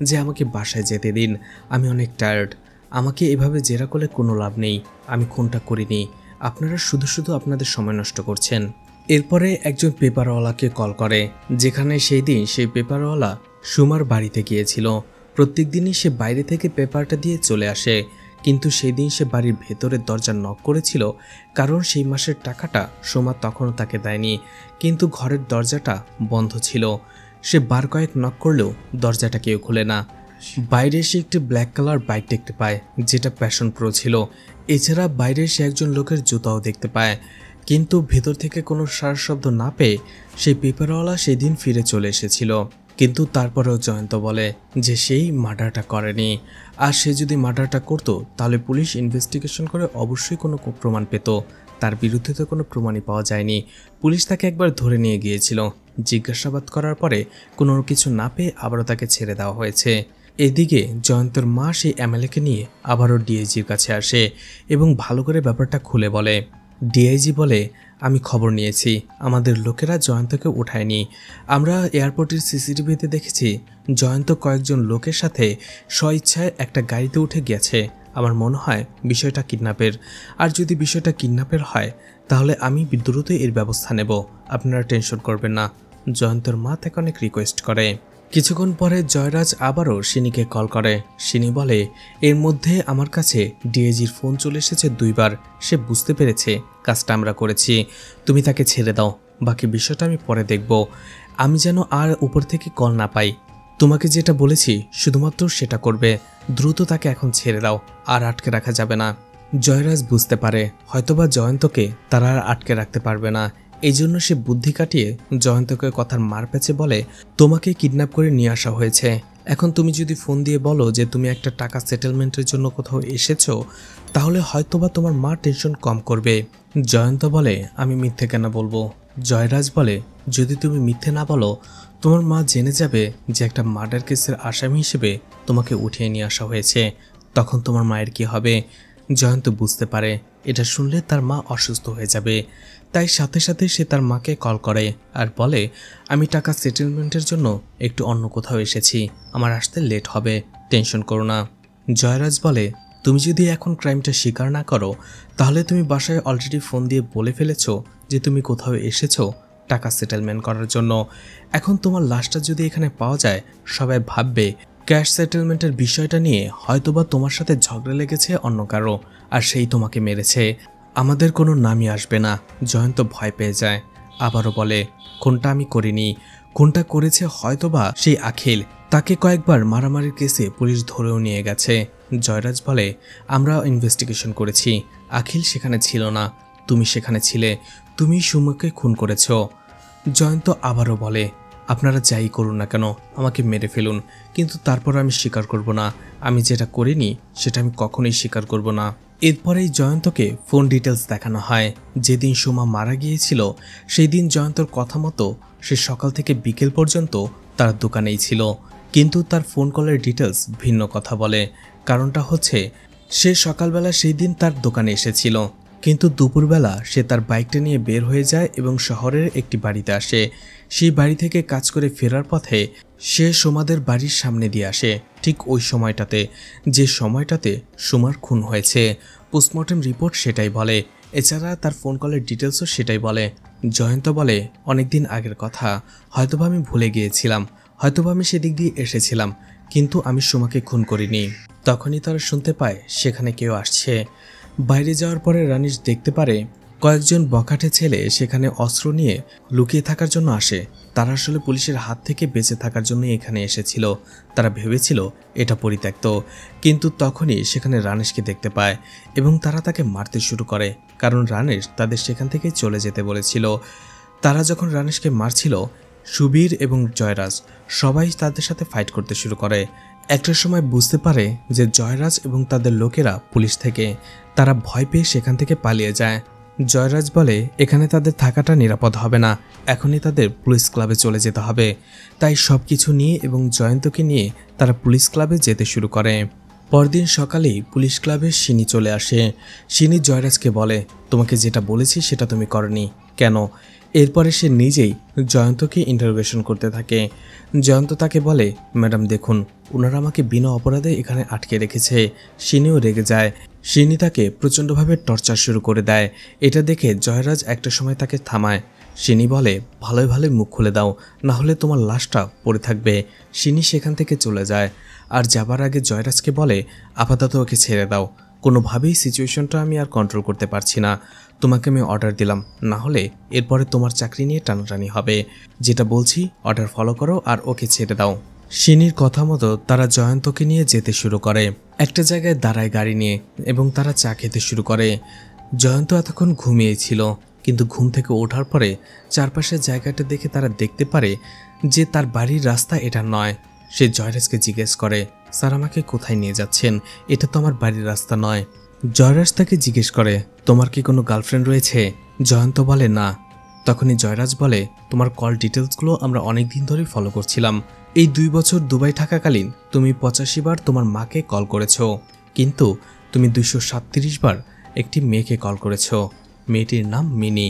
যে আমাকে বাসায় যেতে দিন, আমি অনেক টায়ার্ড, আমাকে এভাবে জেরা করলে কোনো লাভ নেই, আমি খুনটা করিনি, আপনারা শুধু শুধু আপনাদের সময় নষ্ট করছেন। এরপরে একজন পেপারওয়ালাকে কল করে, যেখানে সেই দিন সেই পেপারওয়ালা সুমার বাড়িতে গিয়েছিল। প্রত্যেক দিনই সে বাইরে থেকে পেপারটা দিয়ে চলে আসে, কিন্তু সেই দিন সে বাড়ির ভেতরের দরজা নক করেছিল, কারণ সেই মাসের টাকাটা সুমা তখনও তাকে দেয়নি, কিন্তু ঘরের দরজাটা বন্ধ ছিল। সে বার কয়েক নক করলেও দরজাটা কেউ খুলে না। বাইরে সে একটি ব্ল্যাক কালার বাইক দেখতে পায়, যেটা প্যাশন প্রো ছিল। এছাড়া বাইরে সে একজন লোকের জুতাও দেখতে পায়, কিন্তু ভেতর থেকে কোনো সার শব্দ না পেয়ে সেই পেপারওয়ালা সেই দিন ফিরে চলে এসেছিল। কিন্তু তারপরেও জয়ন্ত বলে যে সেই মার্ডারটা করেনি, আর সে যদি মার্ডারটা করত তাহলে পুলিশ ইনভেস্টিগেশন করে অবশ্যই কোনো প্রমাণ পেত। তার বিরুদ্ধে তো কোনো প্রমাণই পাওয়া যায়নি। পুলিশ তাকে একবার ধরে নিয়ে গিয়েছিল, জিজ্ঞাসাবাদ করার পরে কোনো কিছু না পেয়ে আবারও তাকে ছেড়ে দেওয়া হয়েছে। এদিকে জয়ন্তর মা সেই এমএলএকে নিয়ে আবারও ডিআইজির কাছে আসে এবং ভালো করে ব্যাপারটা খুলে বলে। ডিআইজি বলে আমি খবর নিয়েছি, আমাদের লোকেরা জয়ন্তকে উঠায়নি, আমরা এয়ারপোর্টের সিসিটিভিতে দেখেছি জয়ন্ত কয়েকজন লোকের সাথে স্বইচ্ছায় একটা গাড়িতে উঠে গেছে। আমার মনে হয় বিষয়টা কিডন্যাপের, আর যদি বিষয়টা কিডন্যাপের হয় তাহলে আমি দ্রুত এর ব্যবস্থা নেব, আপনারা টেনশন করবেন না। জয়ন্তর মা তাকে অনেক রিকোয়েস্ট করে, কিছুক্ষণ পরে জয়রাজ আবারও শিনিকে কল করে। শিনি বলে, এর মধ্যে আমার কাছে ডিএজির ফোন চলে এসেছে 2বার। সে বুঝতে পেরেছে কাজটা আমরা করেছি। তুমি তাকে ছেড়ে দাও, বাকি বিষয়টা আমি পরে দেখব। আমি যেন আর উপর থেকে কল না পাই। তোমাকে যেটা বলেছি শুধুমাত্র সেটা করবে। দ্রুত তাকে এখন ছেড়ে দাও, আর আটকে রাখা যাবে না। জয়রাজ বুঝতে পারে হয়তোবা জয়ন্তকে তারা আর আটকে রাখতে পারবে না। এই জন্য সে বুদ্ধি কাটিয়ে জয়ন্তকে কথার মার প্যাচে বলে, তোমাকে কিডন্যাপ করে নিয়ে আসা হয়েছে। এখন তুমি যদি ফোন দিয়ে বলো যে তুমি একটা টাকা সেটেলমেন্টের জন্য কোথাও এসেছো, তাহলে হয়তোবা তোমার মা টেনশন কম করবে। জয়ন্ত বলে, আমি মিথ্যে কেন বলবো? জয়রাজ বলে, যদি তুমি মিথ্যে না বলো, তোমার মা জেনে যাবে যে একটা মার্ডার কেসের আসামি হিসেবে তোমাকে উঠিয়ে নিয়ে আসা হয়েছে। তখন তোমার মায়ের কি হবে? জয়ন্ত বুঝতে পারে এটা শুনলে তার মা অসুস্থ হয়ে যাবে। তাই সাথে সাথে সে তার মাকে কল করে আর বলে, আমি টাকা সেটেলমেন্টের জন্য একটু অন্য কোথাও এসেছি, আমার আসতে লেট হবে, টেনশন করো না। জয়রাজ বলে, তুমি যদি এখন ক্রাইমটা স্বীকার না করো, তাহলে তুমি বাসায় অলরেডি ফোন দিয়ে বলে ফেলেছো যে তুমি কোথাও এসেছো টাকা সেটেলমেন্ট করার জন্য। এখন তোমার লাশটা যদি এখানে পাওয়া যায়, সবাই ভাববে ক্যাশ সেটেলমেন্টের বিষয়টা নিয়ে হয়তোবা তোমার সাথে ঝগড়া লেগেছে অন্য কারো, আর সেই তোমাকে মেরেছে। আমাদের কোনো নামই আসবে না। জয়ন্ত ভয় পেয়ে যায়, আবারও বলে, খুনটা আমি করিনি, খুনটা করেছে হয়তোবা সেই আখিল। তাকে কয়েকবার মারামারির কেসে পুলিশ ধরেও নিয়ে গেছে। জয়রাজ বলে, আমরা ইনভেস্টিগেশন করেছি, আখিল সেখানে ছিল না, তুমি সেখানে ছিলে, তুমি সুমাকে খুন করেছ। জয়ন্ত আবারও বলে, আপনারা যাই করুন না কেন, আমাকে মেরে ফেলুন, কিন্তু তারপর আমি স্বীকার করব না। আমি যেটা করিনি সেটা আমি কখনোই স্বীকার করব না। এরপরেই জয়ন্তকে ফোন ডিটেলস দেখানো হয়। যেদিন সোমা মারা গিয়েছিল সেই দিন জয়ন্তর কথা মতো সে সকাল থেকে বিকেল পর্যন্ত তার দোকানেই ছিল, কিন্তু তার ফোন কলের ডিটেলস ভিন্ন কথা বলে। কারণটা হচ্ছে, সে সকালবেলা সেই দিন তার দোকানে এসেছিল, কিন্তু দুপুরবেলা সে তার বাইকটা নিয়ে বের হয়ে যায় এবং শহরের একটি বাড়িতে আসে। সেই বাড়ি থেকে কাজ করে ফেরার পথে সে সোমাদের বাড়ির সামনে দিয়ে আসে, ঠিক ওই সময়টাতে যে সময়টাতে সোমার খুন হয়েছে। পোস্টমর্টেম রিপোর্ট সেটাই বলে, এছাড়া তার ফোন কলের ডিটেলসও সেটাই বলে। জয়ন্ত বলে, অনেকদিন আগের কথা, হয়তোবা আমি ভুলে গিয়েছিলাম, হয়তোবা আমি সেদিক দিয়ে এসেছিলাম, কিন্তু আমি সোমাকে খুন করিনি। তখনই তারা শুনতে পায় সেখানে কেউ আসছে। বাইরে যাওয়ার পরে রানিশ দেখতে পারে কয়েকজন বখাটে ছেলে সেখানে অস্ত্র নিয়ে লুকিয়ে থাকার জন্য আসে। তারা আসলে পুলিশের হাত থেকে বেঁচে থাকার জন্য এখানে এসেছিল। তারা ভেবেছিল এটা পরিত্যক্ত, কিন্তু তখনই সেখানে রানেশকে দেখতে পায় এবং তারা তাকে মারতে শুরু করে, কারণ রানেশ তাদের সেখান থেকে চলে যেতে বলেছিল। তারা যখন রানেশকে মারছিল, সুবীর এবং জয়রাজ সবাই তাদের সাথে ফাইট করতে শুরু করে। একটা সময় বুঝতে পারে যে জয়রাজ এবং তাদের লোকেরা পুলিশ থেকে, তারা ভয় পেয়ে সেখান থেকে পালিয়ে যায়। জয়রাজ বলে, এখানে তাদের থাকাটা নিরাপদ হবে না, এখনই তাদের পুলিশ ক্লাবে চলে যেতে হবে। তাই সব কিছু নিয়ে এবং জয়ন্তকে নিয়ে তারা পুলিশ ক্লাবে যেতে শুরু করে। পরদিন সকালেই পুলিশ ক্লাবে শিনি চলে আসে। শিনি জয়রাজকে বলে, তোমাকে যেটা বলেছি সেটা তুমি করনি কেন? এরপরে সে নিজেই জয়ন্তকে ইন্টারোগেশন করতে থাকে। জয়ন্ত তাকে বলে, ম্যাডাম দেখুন, ওনারা আমাকে বিনা অপরাধে এখানে আটকে রেখেছে। শিনিও রেগে যায়। শিনি তাকে প্রচণ্ডভাবে টর্চার শুরু করে দেয়। এটা দেখে জয়রাজ একটা সময় তাকে থামায়। শিনি বলে, ভালোই ভালোই মুখ খুলে দাও, না হলে তোমার লাশটা পড়ে থাকবে। শিনি সেখান থেকে চলে যায়, আর যাবার আগে জয়রাজকে বলে, আপাতত ওকে ছেড়ে দাও, কোনোভাবেই সিচুয়েশনটা আমি আর কন্ট্রোল করতে পারছি না। তোমাকে আমি অর্ডার দিলাম, না হলে এরপরে তোমার চাকরি নিয়ে টানাটানি হবে। যেটা বলছি অর্ডার ফলো করো আর ওকে ছেড়ে দাও। শিনির কথা মতো তারা জয়ন্তকে নিয়ে যেতে শুরু করে। একটা জায়গায় দাঁড়ায় গাড়ি নিয়ে এবং তারা চা খেতে শুরু করে। জয়ন্ত এতক্ষণ ঘুমিয়েছিল, কিন্তু ঘুম থেকে ওঠার পরে চারপাশের জায়গাটা দেখে তারা দেখতে পারে যে তার বাড়ির রাস্তা এটা নয়। সে জয়রাজকে জিজ্ঞেস করে, স্যার আমাকে কোথায় নিয়ে যাচ্ছেন? এটা তো আমার বাড়ির রাস্তা নয়। জয়রাজ তাকে জিজ্ঞেস করে, তোমার কি কোনো গার্লফ্রেন্ড রয়েছে? জয়ন্ত বলে, না। তখনই জয়রাজ বলে, তোমার কল ডিটেলসগুলো আমরা অনেক দিন ধরেই ফলো করছিলাম। এই 2 বছর দুবাই থাকাকালীন তুমি 85 বার তোমার মাকে কল করেছ, কিন্তু তুমি 237 বার একটি মেয়েকে কল করেছ। মেয়েটির নাম মিনি।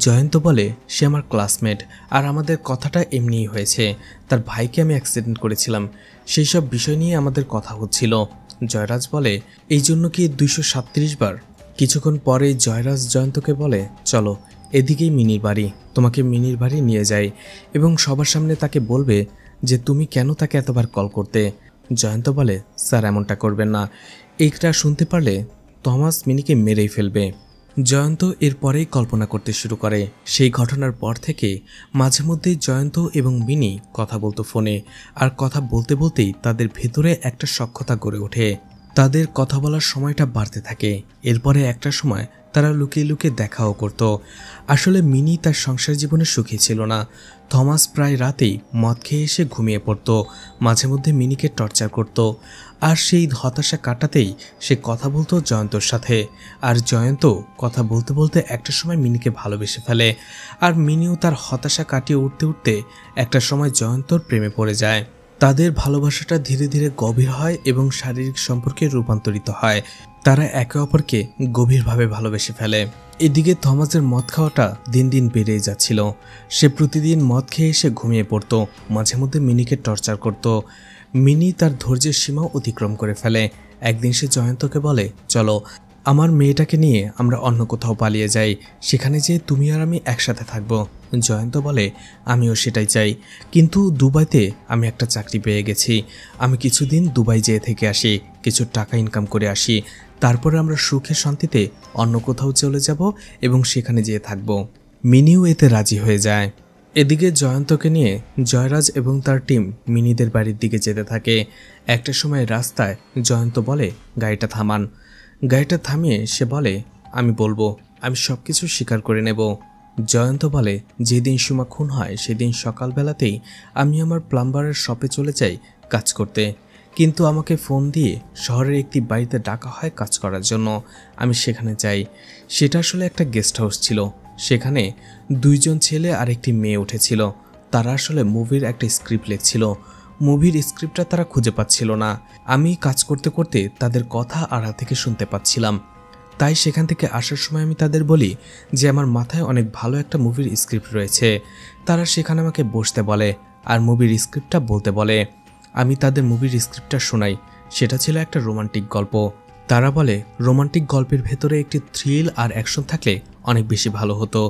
জয়ন্ত বলে, সে আমার ক্লাসমেট, আর আমাদের কথাটা এমনিই হয়েছে। তার ভাইকে আমি অ্যাক্সিডেন্ট করেছিলাম, সেই সব বিষয় নিয়ে আমাদের কথা হচ্ছিল। জয়রাজ বলে, এই জন্য কি 237 বার? কিছুক্ষণ পরে জয়রাজ জয়ন্তকে বলে, চলো এদিকেই মিনির বাড়ি, তোমাকে মিনির বাড়ি নিয়ে যাই এবং সবার সামনে তাকে বলবে যে তুমি কেন তাকে এতবার কল করতে। জয়ন্ত বলে, স্যার এমনটা করবেন না, এইটা শুনতে পারলে থমাস মিনিকে মেরেই ফেলবে। জয়ন্ত এরপরেই কল্পনা করতে শুরু করে। সেই ঘটনার পর থেকে মাঝে মধ্যেই জয়ন্ত এবং মিনি কথা বলতো ফোনে, আর কথা বলতে বলতেই তাদের ভেতরে একটা সখ্যতা গড়ে ওঠে। তাদের কথা বলার সময়টা বাড়তে থাকে। এরপরে একটা সময় তারা লুকিয়ে লুকিয়ে দেখাও করত। আসলে মিনি তার সংসার জীবনে সুখী ছিল না। থমাস প্রায় রাতেই মদ খেয়ে এসে ঘুমিয়ে পড়ত, মাঝে মধ্যে মিনিকে টর্চার করত, আর সেই হতাশা কাটাতেই সে কথা বলতো জয়ন্তর সাথে। আর জয়ন্ত কথা বলতে বলতে একটা সময় মিনিকে ভালোবেসে ফেলে, আর মিনিও তার হতাশা কাটিয়ে উঠতে উঠতে একটা সময় জয়ন্তর প্রেমে পড়ে যায়। তাদের ভালোবাসাটা ধীরে ধীরে গভীর হয় এবং শারীরিক সম্পর্কে রূপান্তরিত হয়। তারা একে অপরকে গভীরভাবে ভালোবেসে ফেলে। এদিকে থমাসের মদ খাওয়াটা দিন দিন বেড়েই যাচ্ছিল। সে প্রতিদিন মদ খেয়ে এসে ঘুমিয়ে পড়তো, মাঝে মধ্যে মিনিকে টর্চার করত। মিনি তার ধৈর্যের সীমাও অতিক্রম করে ফেলে। একদিন সে জয়ন্তকে বলে, চলো আমার মেয়েটাকে নিয়ে আমরা অন্য কোথাও পালিয়ে যাই, সেখানে যেয়ে তুমি আর আমি একসাথে থাকবো। জয়ন্ত বলে, আমিও সেটাই চাই, কিন্তু দুবাইতে আমি একটা চাকরি পেয়ে গেছি। আমি কিছুদিন দুবাই যেয়ে থেকে আসি, কিছু টাকা ইনকাম করে আসি, তারপরে আমরা সুখে শান্তিতে অন্য কোথাও চলে যাব এবং সেখানে যেয়ে থাকবো। মিনিও এতে রাজি হয়ে যায়। এদিকে জয়ন্তকে নিয়ে জয়রাজ এবং তার টিম মিনিদের বাড়ির দিকে যেতে থাকে। একটা সময় রাস্তায় জয়ন্ত বলে, গাড়িটা থামান। গাড়িটা থামিয়ে সে বলে, আমি বলবো, আমি সব কিছু স্বীকার করে নেব। জয়ন্ত বলে, যেদিন সুমা খুন হয় সেদিন সকালবেলাতেই আমি আমার প্লাম্বারের শপে চলে যাই কাজ করতে, কিন্তু আমাকে ফোন দিয়ে শহরের একটি বাড়িতে ডাকা হয় কাজ করার জন্য। আমি সেখানে যাই। সেটা আসলে একটা গেস্ট হাউস ছিল। সেখানে দুইজন ছেলে আর একটি মেয়ে উঠেছিল। তারা আসলে মুভির একটা স্ক্রিপ্ট লিখছিল। মুভির স্ক্রিপ্টটা তারা খুঁজে পাচ্ছিল না। আমি কাজ করতে করতে তাদের কথা আড়াল থেকে শুনতে পাচ্ছিলাম। তাই সেখান থেকে আসার সময় আমি তাদের বলি যে আমার মাথায় অনেক ভালো একটা মুভির স্ক্রিপ্ট রয়েছে। তারা সেখানে আমাকে বসতে বলে আর মুভির স্ক্রিপ্টটা বলতে বলে। আমি তাদের মুভির স্ক্রিপ্টটা শোনাই। সেটা ছিল একটা রোমান্টিক গল্প। তারা বলে, রোমান্টিক গল্পের ভেতরে একটি থ্রিল আর অ্যাকশন থাকলে অনেক বেশি ভালো হতো।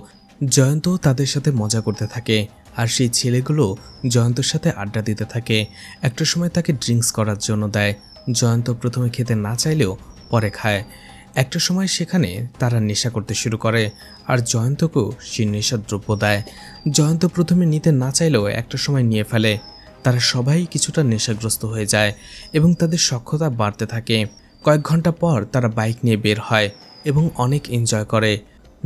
জয়ন্ত তাদের সাথে মজা করতে থাকে, আর সেই ছেলেগুলো জয়ন্তর সাথে আড্ডা দিতে থাকে। একটা সময় তাকে ড্রিঙ্কস করার জন্য দেয়। জয়ন্ত প্রথমে খেতে না চাইলেও পরে খায়। একটা সময় সেখানে তারা নেশা করতে শুরু করে, আর জয়ন্তকেও সেই নেশার দ্রব্য দেয়। জয়ন্ত প্রথমে নিতে না চাইলেও একটা সময় নিয়ে ফেলে। তারা সবাই কিছুটা নেশাগ্রস্ত হয়ে যায় এবং তাদের সখ্যতা বাড়তে থাকে। কয়েক ঘন্টা পর তারা বাইক নিয়ে বের হয় এবং অনেক এনজয় করে।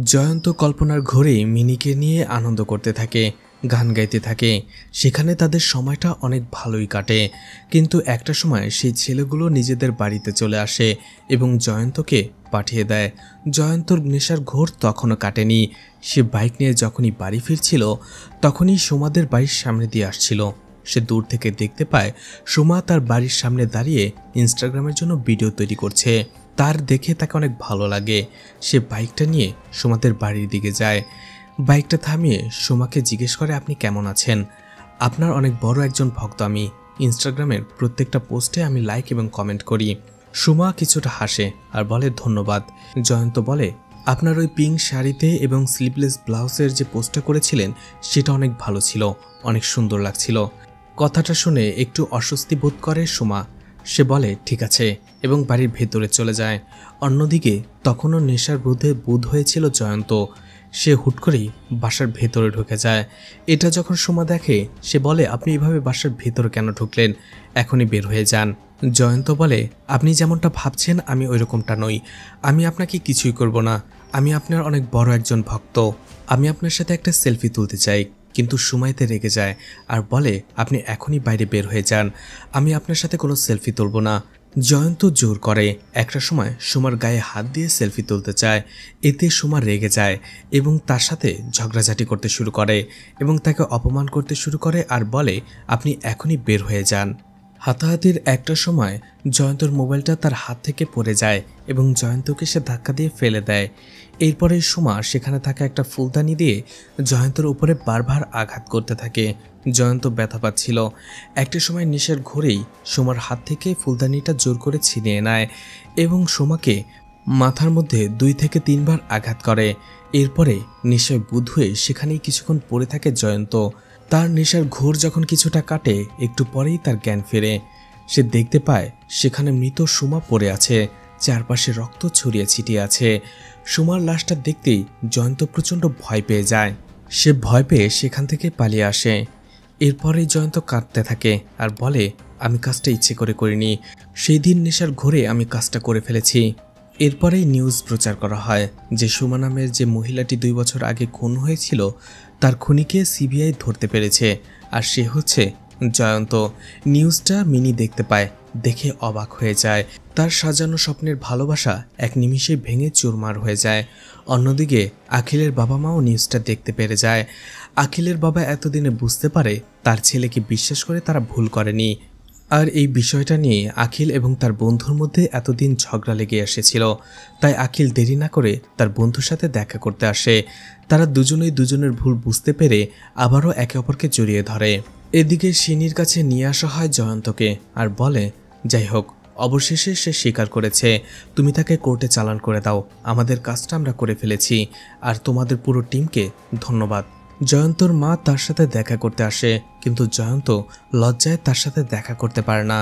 জয়ন্ত কল্পনার ঘোরে মিনিকে নিয়ে আনন্দ করতে থাকে, গান গাইতে থাকে। সেখানে তাদের সময়টা অনেক ভালোই কাটে। কিন্তু একটা সময় সেই ছেলেগুলো নিজেদের বাড়িতে চলে আসে এবং জয়ন্তকে পাঠিয়ে দেয়। জয়ন্তর নেশার ঘোর তখনও কাটেনি। সে বাইক নিয়ে যখনই বাড়ি ফিরছিল তখনই সোমাদের বাড়ির সামনে দিয়ে আসছিল। সে দূর থেকে দেখতে পায় সোমা তার বাড়ির সামনে দাঁড়িয়ে ইনস্টাগ্রামের জন্য ভিডিও তৈরি করছে। তার দেখে তাকে অনেক ভালো লাগে। সে বাইকটা নিয়ে সোমাদের বাড়ির দিকে যায়। বাইকটা থামিয়ে সোমাকে জিজ্ঞেস করে, আপনি কেমন আছেন? আপনার অনেক বড় একজন ভক্ত আমি। ইনস্টাগ্রামের প্রত্যেকটা পোস্টে আমি লাইক এবং কমেন্ট করি। সোমা কিছুটা হাসে আর বলে, ধন্যবাদ। জয়ন্ত বলে, আপনার ওই পিঙ্ক শাড়িতে এবং স্লিভলেস ব্লাউজের যে পোস্টটা করেছিলেন সেটা অনেক ভালো ছিল, অনেক সুন্দর লাগছিল। কথাটা শুনে একটু অস্বস্তি বোধ করে সোমা। সে বলে, ঠিক আছে, এবং বাড়ির ভেতরে চলে যায়। অন্যদিকে তখনও নেশার বুধ হয়েছিল জয়ন্ত। সে হুট করেই বাসার ভেতরে ঢুকে যায়। এটা যখন সোমা দেখে সে বলে, আপনি এভাবে বাসার ভেতরে কেন ঢুকলেন? এখনই বের হয়ে যান। জয়ন্ত বলে, আপনি যেমনটা ভাবছেন আমি ওইরকমটা নই। আমি আপনাকে কিছুই করব না। আমি আপনার অনেক বড় একজন ভক্ত। আমি আপনার সাথে একটা সেলফি তুলতে চাই। কিন্তু সুমাইতে রেগে যায় আর বলে, আপনি এখনই বাইরে বের হয়ে যান। আমি আপনার সাথে কোনো সেলফি তুলব না। জয়ন্ত জোর করে। একটা সময় সুমার গায়ে হাত দিয়ে সেলফি তুলতে চায়। এতে সুমা রেগে যায় এবং তার সাথে ঝগড়াঝাটি করতে শুরু করে এবং তাকে অপমান করতে শুরু করে আর বলে, আপনি এখনই বের হয়ে যান। হাতাহাতির একটা সময় জয়ন্তর মোবাইলটা তার হাত থেকে পড়ে যায় এবং জয়ন্তকে সে ধাক্কা দিয়ে ফেলে দেয়। এরপরে সুমা সেখানে থাকা একটা ফুলদানি দিয়ে জয়ন্তর উপরে বারবার আঘাত করতে থাকে। জয়ন্ত ব্যথা পাচ্ছিল। একটা সময় নেশার ঘোরেই সুমার হাত থেকে ফুলদানিটা জোর করে ছিনিয়ে নেয় এবং সুমাকে মাথার মধ্যে 2 থেকে 3 বার আঘাত করে। এরপরে নেশায় বুঁদ হয়ে সেখানেই কিছুক্ষণ পড়ে থাকে জয়ন্ত। তার নেশার ঘোর যখন কিছুটা কাটে একটু পরেই তার জ্ঞান ফেরে। সে দেখতে পায় সেখানে মৃত সুমা পড়ে আছে, চারপাশে রক্ত ছড়িয়ে ছিটিয়ে আছে। সুমার লাশটা দেখতেই জয়ন্ত প্রচণ্ড ভয় পেয়ে যায়। সে ভয় পেয়ে সেখান থেকে পালিয়ে আসে। এরপরেই জয়ন্ত কাঁদতে থাকে আর বলে, আমি কাজটা ইচ্ছে করে করিনি, সেই দিন নেশার ঘোরে আমি কাজটা করে ফেলেছি। এরপরেই নিউজ প্রচার করা হয় যে সুমা নামের যে মহিলাটি 2 বছর আগে খুন হয়েছিল তার খুনিকে সিবিআই ধরতে পেরেছে, আর সে হচ্ছে জয়ন্ত। নিউজটা মিনি দেখতে পায়, দেখে অবাক হয়ে যায়। তার সাজানো স্বপ্নের ভালোবাসা এক নিমিষে ভেঙে চুরমার হয়ে যায়। অন্যদিকে আখিলের বাবা মাও নিউজটা দেখতে পেরে যায়। আখিলের বাবা এতদিনে বুঝতে পারে তার ছেলেকে বিশ্বাস করে তারা ভুল করেনি। আর এই বিষয়টা নিয়ে আখিল এবং তার বন্ধুর মধ্যে এতদিন ঝগড়া লেগে এসেছিল, তাই আখিল দেরি না করে তার বন্ধুর সাথে দেখা করতে আসে। তারা দুজনেই দুজনের ভুল বুঝতে পেরে আবারও একে অপরকে জড়িয়ে ধরে। এদিকে শিনির কাছে নিয়ে আসা হয় জয়ন্তকে আর বলে, যাই হোক অবশেষে সে স্বীকার করেছে, তুমি তাকে কোর্টে চালান করে দাও, আমাদের কাজটা আমরা করে ফেলেছি, আর তোমাদের পুরো টিমকে ধন্যবাদ। জয়ন্তর মা তার সাথে দেখা করতে আসে, কিন্তু জয়ন্ত লজ্জায় তার সাথে দেখা করতে পারে না।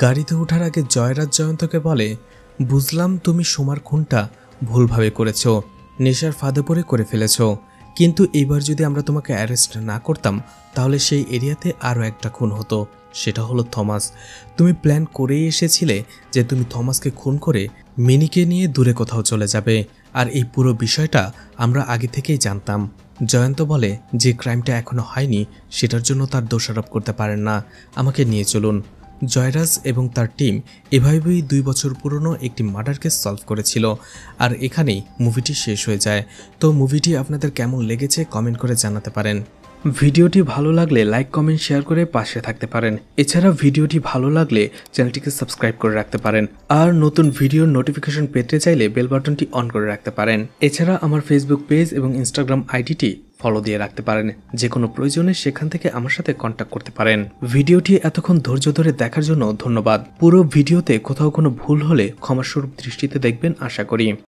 গাড়িতে ওঠার আগে জয়রাজ জয়ন্তকে বলে, বুঝলাম তুমি সুমার খুনটা ভুলভাবে করেছ, নেশার ফাঁদে পড়ে করে ফেলেছ, কিন্তু এবার যদি আমরা তোমাকে অ্যারেস্ট না করতাম তাহলে সেই এরিয়াতে আরও একটা খুন হতো, সেটা হলো থমাস। তুমি প্ল্যান করেই এসেছিলে যে তুমি থমাসকে খুন করে মিনিকে নিয়ে দূরে কোথাও চলে যাবে, আর এই পুরো বিষয়টা আমরা আগে থেকেই জানতাম। জয়ন্ত বলে, যে ক্রাইমটা এখনো হয়নি সেটার জন্য তার দোষারোপ করতে পারেন না, আমাকে নিয়ে চলুন। জয়রাজ এবং তার টিম এভাবেই 2 বছর পুরনো একটি মার্ডার কেস সলভ করেছিল। আর এখানেই মুভিটি শেষ হয়ে যায়। তো মুভিটি আপনাদের কেমন লেগেছে কমেন্ট করে জানাতে পারেন। ভিডিওটি ভালো লাগলে লাইক কমেন্ট শেয়ার করে পাশে থাকতে পারেন। এছাড়া ভিডিওটি ভালো লাগলে চ্যানেলটিকে সাবস্ক্রাইব করে রাখতে পারেন, আর নতুন ভিডিওর নোটিফিকেশন পেতে চাইলে বেল বাটনটি অন করে রাখতে পারেন। এছাড়া আমার ফেসবুক পেজ এবং ইনস্টাগ্রাম আইডিটি ফলো দিয়ে রাখতে পারেন, যে কোনো প্রয়োজনে সেখান থেকে আমার সাথে কন্ট্যাক্ট করতে পারেন। ভিডিওটি এতক্ষণ ধৈর্য ধরে দেখার জন্য ধন্যবাদ। পুরো ভিডিওতে কোথাও কোনো ভুল হলে ক্ষমাস্বরূপ দৃষ্টিতে দেখবেন আশা করি।